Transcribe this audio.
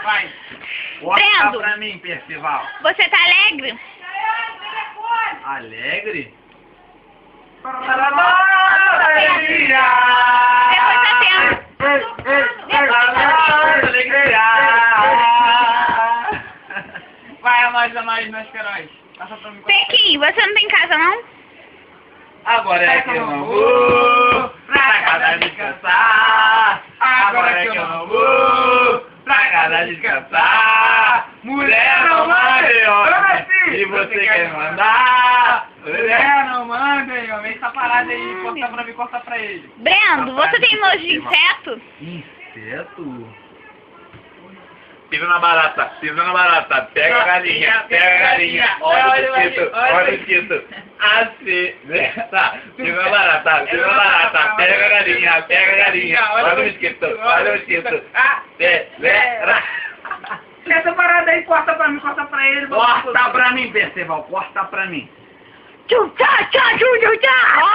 Vai. Brendo, Pra mim, Percival. você tá alegre? Alegre? Alegria! Depois tá Vai, a nós, Queiroz. Passa pra mim. Pequim, você não tem casa, não? Agora é que eu não vou pra casa descansar. Agora é que eu não vou pra casa descansar. Mulher não manda em homem, e você quer mandar. Mulher não manda em homem. Essa parada aí, corta pra mim, corta pra ele. Brendo, você tem nojo de inseto? Inseto? Pisa na barata, pega a galinha, olha o mosquito, olha o mosquito. Assim, tá, pisa na barata, pega a galinha, olha o mosquito, acelera. Essa parada aí, corta pra ele. Corta pra mim, Percival, corta pra mim. Tchau, tchau, tchau, tchau, tchau.